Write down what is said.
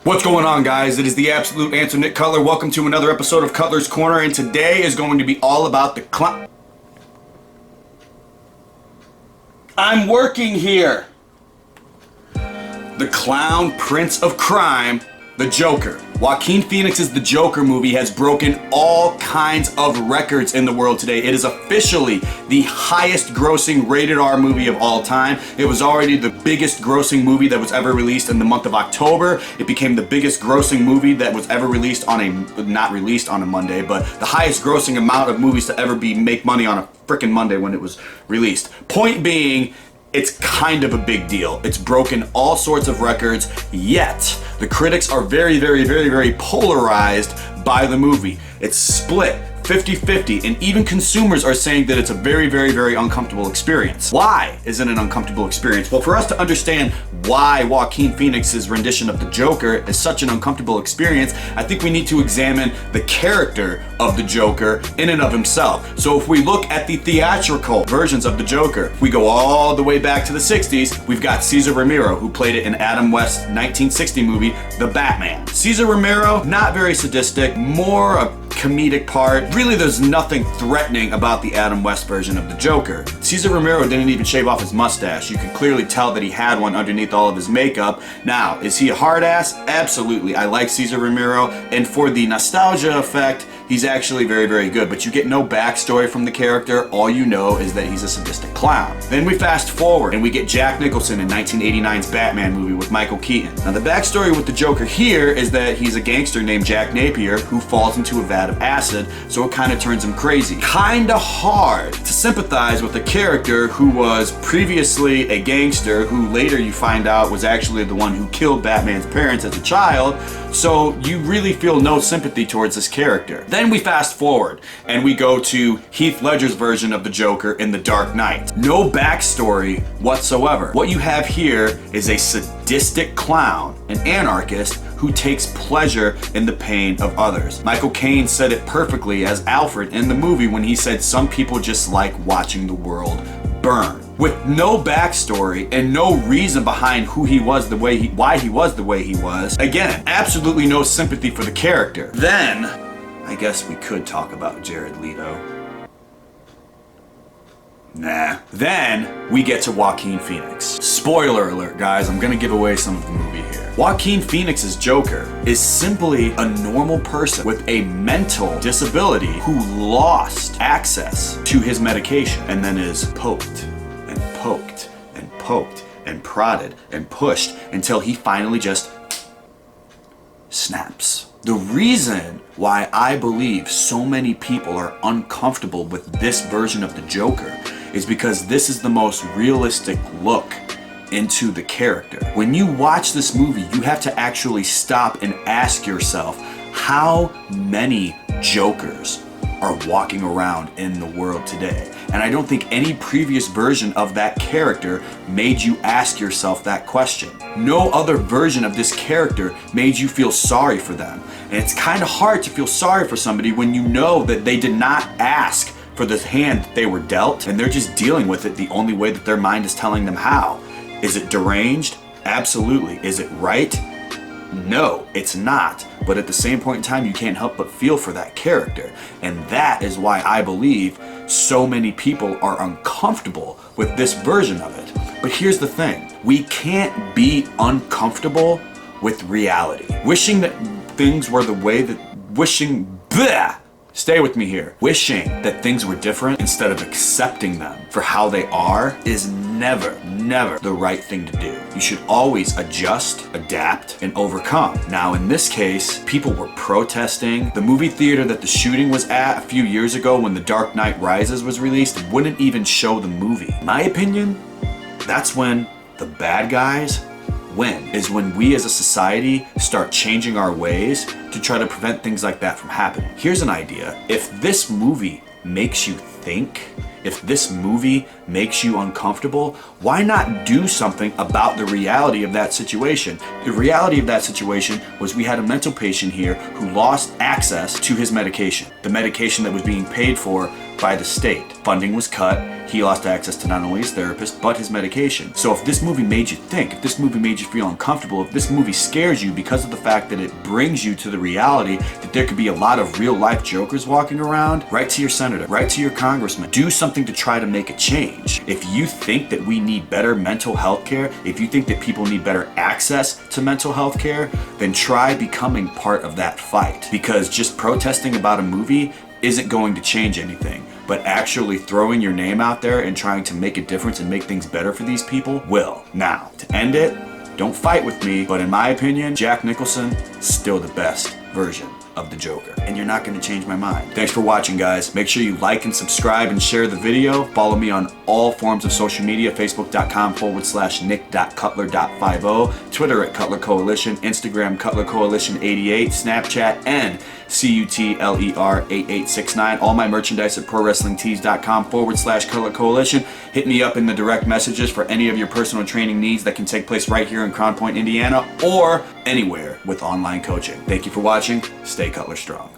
What's going on, guys? It is the absolute answer, Nick Cutler. Welcome to another episode of Cutler's Corner, and today is going to be all about the clown. I'm working here. The clown prince of crime, the Joker. Joaquin Phoenix's The Joker movie has broken all kinds of records in the world today. It is officially the highest grossing rated R movie of all time. It was already the biggest grossing movie that was ever released in the month of October. It became the biggest grossing movie that was ever released on not released on a Monday, but the highest grossing amount of movies to ever make money on a frickin' Monday when it was released. Point being, it's kind of a big deal. It's broken all sorts of records, yet the critics are very polarized by the movie. It's split 50-50, and even consumers are saying that it's a very uncomfortable experience. Why is it an uncomfortable experience? Well, for us to understand why Joaquin Phoenix's rendition of the Joker is such an uncomfortable experience, I think we need to examine the character of the Joker in and of himself. So if we look at the theatrical versions of the Joker, if we go all the way back to the 60s, we've got Cesar Romero, who played it in Adam West's 1960 movie, The Batman. Cesar Romero, not very sadistic, more a comedic part. Really, there's nothing threatening about the Adam West version of the Joker. Cesar Romero didn't even shave off his mustache. You can clearly tell that he had one underneath all of his makeup. Now, is he a hard ass? Absolutely. I like Cesar Romero, and for the nostalgia effect, he's actually very good, but you get no backstory from the character. All you know is that he's a sadistic clown. Then we fast forward and we get Jack Nicholson in 1989's Batman movie with Michael Keaton. Now, the backstory with the Joker here is that he's a gangster named Jack Napier who falls into a vat of acid, so it kind of turns him crazy. Kinda hard to sympathize with a character who was previously a gangster, who later you find out was actually the one who killed Batman's parents as a child, so you really feel no sympathy towards this character. Then we fast forward and we go to Heath Ledger's version of the Joker in The Dark Knight. No backstory whatsoever. What you have here is a sadistic clown, an anarchist, who takes pleasure in the pain of others. Michael Caine said it perfectly as Alfred in the movie when he said some people just like watching the world burn. With no backstory and no reason behind who he was why he was the way he was. Again, absolutely no sympathy for the character. Then, I guess we could talk about Jared Leto. Nah. Then we get to Joaquin Phoenix. Spoiler alert, guys, I'm gonna give away some of the movie here. Joaquin Phoenix's Joker is simply a normal person with a mental disability who lost access to his medication and then is poked and poked and poked and prodded and pushed until he finally just snaps. The reason why I believe so many people are uncomfortable with this version of the Joker is because this is the most realistic look into the character. When you watch this movie, you have to actually stop and ask yourself, how many Jokers are walking around in the world today? And I don't think any previous version of that character made you ask yourself that question. No other version of this character made you feel sorry for them. And it's kind of hard to feel sorry for somebody when you know that they did not ask for the hand that they were dealt, and they're just dealing with it the only way that their mind is telling them how. Is it deranged? Absolutely. Is it right? No, it's not. But at the same point in time, you can't help but feel for that character. And that is why I believe so many people are uncomfortable with this version of it. But here's the thing. We can't be uncomfortable with reality. Wishing that things were the way that... Stay with me here. Wishing that things were different instead of accepting them for how they are is never the right thing to do. You should always adjust, adapt, and overcome. Now, in this case, people were protesting. The movie theater that the shooting was at a few years ago when The Dark Knight Rises was released wouldn't even show the movie. In my opinion, that's when the bad guys win, is when we as a society start changing our ways to try to prevent things like that from happening. Here's an idea. If this movie makes you think, if this movie makes you uncomfortable, why not do something about the reality of that situation? The reality of that situation was we had a mental patient here who lost access to his medication. The medication that was being paid for by the state. Funding was cut. He lost access to not only his therapist, but his medication. So if this movie made you think, if this movie made you feel uncomfortable, if this movie scares you because of the fact that it brings you to the reality that there could be a lot of real life jokers walking around, write to your senator, write to your congressman, do something to try to make a change. If you think that we need better mental health care, if you think that people need better access to mental health care, then try becoming part of that fight. Because just protesting about a movie isn't going to change anything, but actually throwing your name out there and trying to make a difference and make things better for these people will. Now, to end it, don't fight with me, but in my opinion, Jack Nicholson is still the best version of the Joker, and you're not going to change my mind. Thanks for watching, guys. Make sure you like and subscribe and share the video. Follow me on all forms of social media, facebook.com/nick.cutler.50, Twitter at Cutler Coalition, Instagram Cutler Coalition 88, Snapchat and CUTLER 8869. All my merchandise at prowrestlingtees.com/Cutler Coalition. Hit me up in the direct messages for any of your personal training needs that can take place right here in Crown Point, Indiana, or anywhere with online coaching. Thank you for watching. Stay Cutler strong.